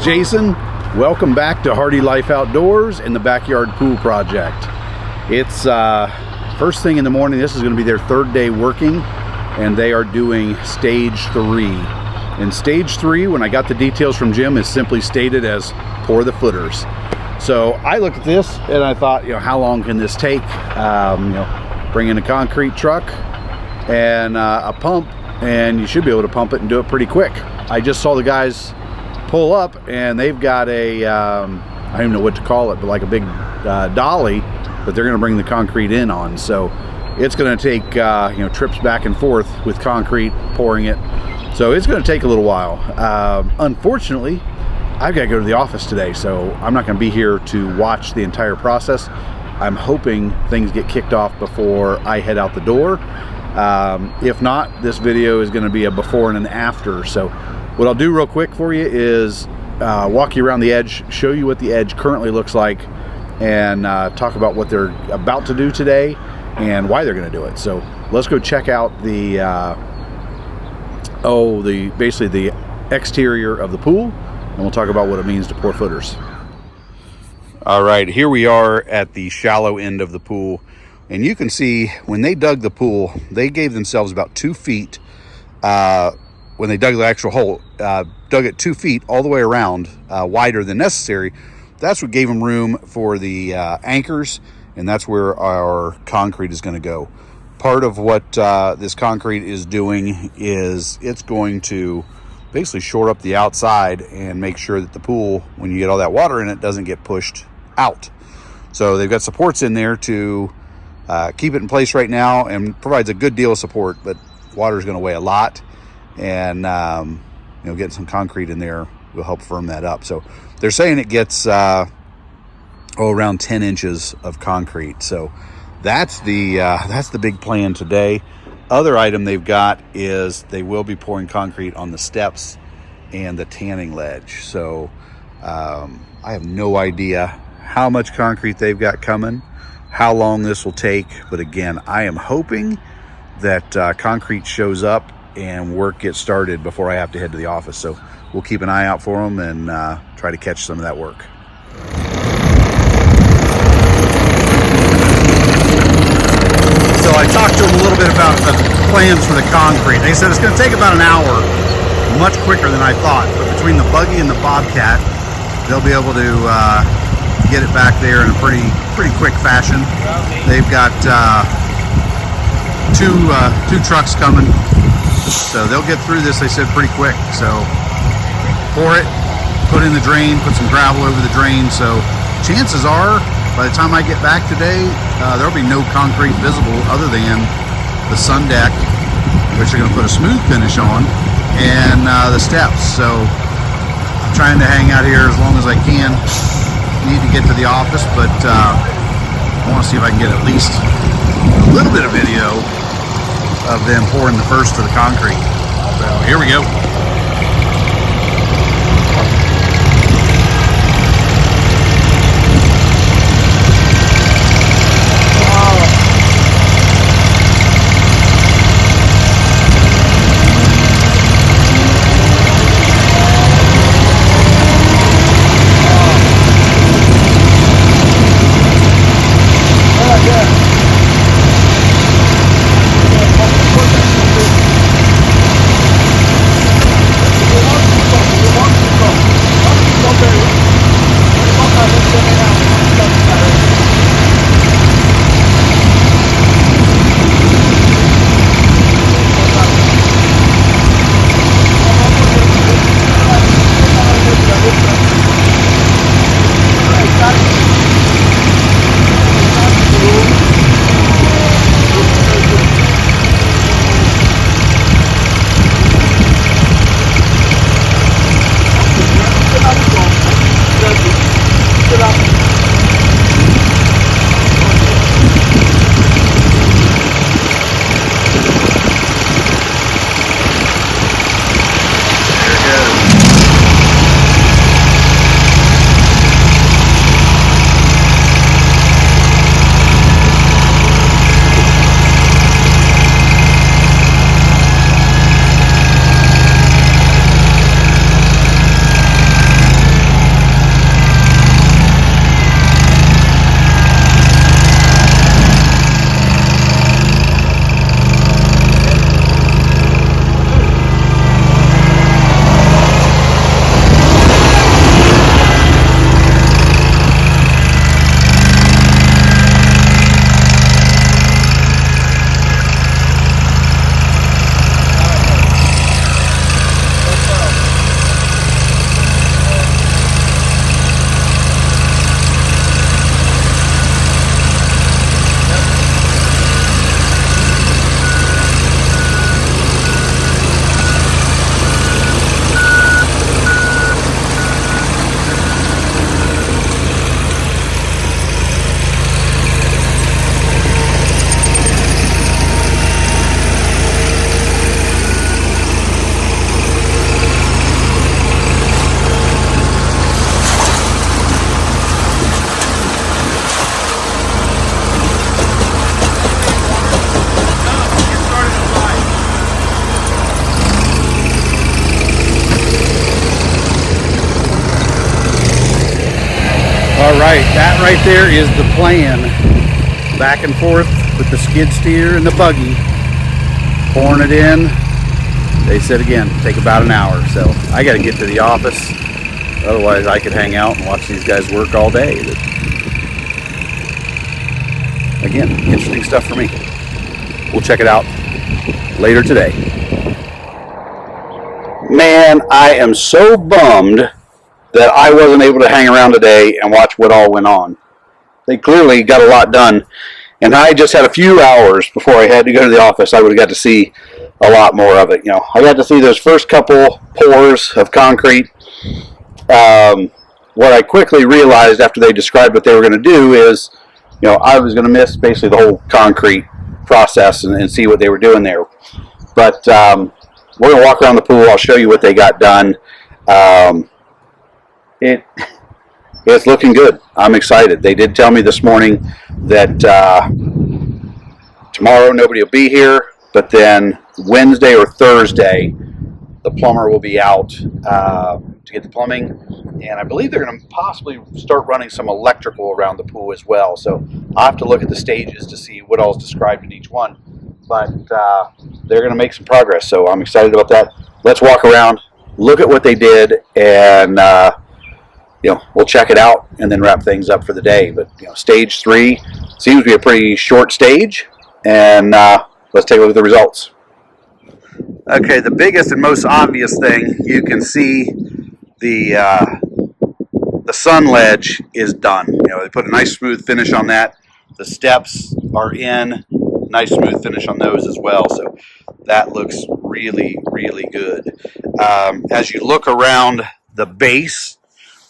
Jason. Welcome back to Hardy Life Outdoors and the Backyard Pool Project. It's first thing in the morning. This is going to be their third day working, and they are doing stage 3. And stage 3, when I got the details from Jim, is simply stated as pour the footers. So I looked at this and I thought, how long can this take? Bring in a concrete truck and a pump, and you should be able to pump it and do it pretty quick. I just saw the guys pull up, and they've got a I don't even know what to call it, but like a big dolly that they're going to bring the concrete in on. So it's going to take trips back and forth with concrete, pouring it. So it's going to take a little while. Unfortunately, I've got to go to the office today, so I'm not going to be here to watch the entire process. I'm hoping things get kicked off before I head out the door. If not, this video is going to be a before and an after. So what I'll do real quick for you is walk you around the edge, show you what the edge currently looks like, and talk about what they're about to do today and why they're going to do it. So let's go check out the basically the exterior of the pool, and we'll talk about what it means to pour footers. All right, here we are at the shallow end of the pool, and you can see when they dug the pool, they gave themselves about 2 feet. When they dug the actual hole, dug it 2 feet all the way around, wider than necessary. That's what gave them room for the anchors, and that's where our concrete is going to go. Part of what this concrete is doing is it's going to basically shore up the outside and make sure that the pool, when you get all that water in it, doesn't get pushed out. So they've got supports in there to keep it in place right now, and provides a good deal of support, but water is going to weigh a lot. And getting some concrete in there will help firm that up. So they're saying it gets around 10 inches of concrete. So that's the big plan today. Other item they've got is they will be pouring concrete on the steps and the tanning ledge. So I have no idea how much concrete they've got coming, how long this will take, but again, I am hoping that concrete shows up and work gets started before I have to head to the office. So we'll keep an eye out for them and try to catch some of that work. So I talked to them a little bit about the plans for the concrete. They said it's going to take about an hour, much quicker than I thought. But between the buggy and the Bobcat, they'll be able to get it back there in a pretty quick fashion. They've got two trucks coming. So they'll get through this, they said, pretty quick. So pour it, put in the drain, put some gravel over the drain. So chances are, by the time I get back today, there'll be no concrete visible other than the sun deck, which they're going to put a smooth finish on, and the steps. So I'm trying to hang out here as long as I can. Need to get to the office, but I want to see if I can get at least a little bit of video of them pouring the first of the concrete. So here we go. right, that right there is the plan. Back and forth with the skid steer and the buggy, pouring it in. They said again, take about an hour. So I got to get to the office. Otherwise, I could hang out and watch these guys work all day. But again, interesting stuff for me. We'll check it out later today. Man, I am so bummed that I wasn't able to hang around today and watch what all went on. They clearly got a lot done, and I just had a few hours before I had to go to the office. I would have got to see a lot more of it. You know, I got to see those first couple pours of concrete. What I quickly realized after they described what they were going to do is, you know, I was going to miss basically the whole concrete process and see what they were doing there. But we're going to walk around the pool. I'll show you what they got done. It's looking good. I'm excited. They did tell me this morning that tomorrow nobody will be here, but then Wednesday or Thursday the plumber will be out to get the plumbing, and I believe they're going to possibly start running some electrical around the pool as well. So I'll have to look at the stages to see what all is described in each one, but they're going to make some progress, so I'm excited about that. Let's walk around, look at what they did, and you know, we'll check it out and then wrap things up for the day. But you know, stage 3 seems to be a pretty short stage, and let's take a look at the results. Okay, the biggest and most obvious thing, you can see the sun ledge is done. You know, they put a nice smooth finish on that. The steps are in, nice smooth finish on those as well. So that looks really, really good. As you look around the base,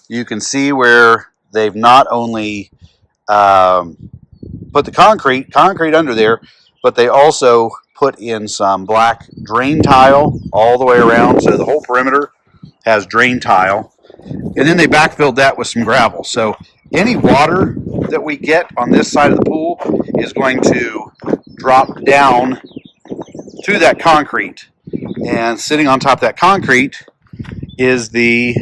you can see where they've not only put the concrete under there, but they also put in some black drain tile all the way around. So the whole perimeter has drain tile. And then they backfilled that with some gravel. So any water that we get on this side of the pool is going to drop down to that concrete. And sitting on top of that concrete is the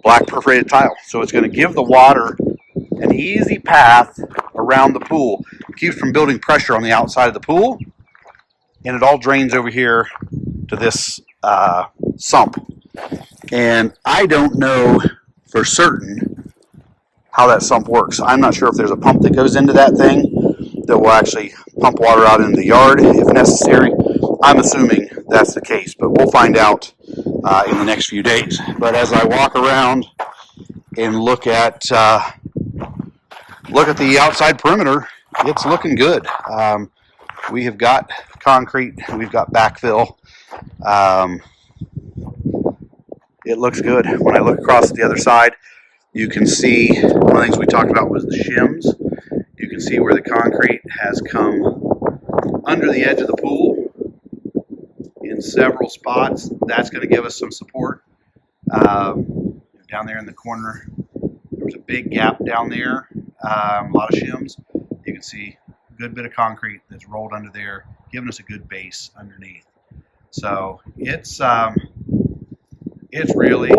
black perforated tile. So it's going to give the water an easy path around the pool. It keeps from building pressure on the outside of the pool, and it all drains over here to this sump. And I don't know for certain how that sump works. I'm not sure if there's a pump that goes into that thing that will actually pump water out into the yard if necessary. I'm assuming that's the case, but we'll find out in the next few days. But as I walk around and look at the outside perimeter, it's looking good. We have got concrete, we've got backfill. It looks good. When I look across the other side, you can see one of the things we talked about was the shims. You can see where the concrete has come under the edge of the pool in several spots. That's going to give us some support. Down there in the corner, there was a big gap down there, a lot of shims. You can see a good bit of concrete that's rolled under there, giving us a good base underneath. So it's really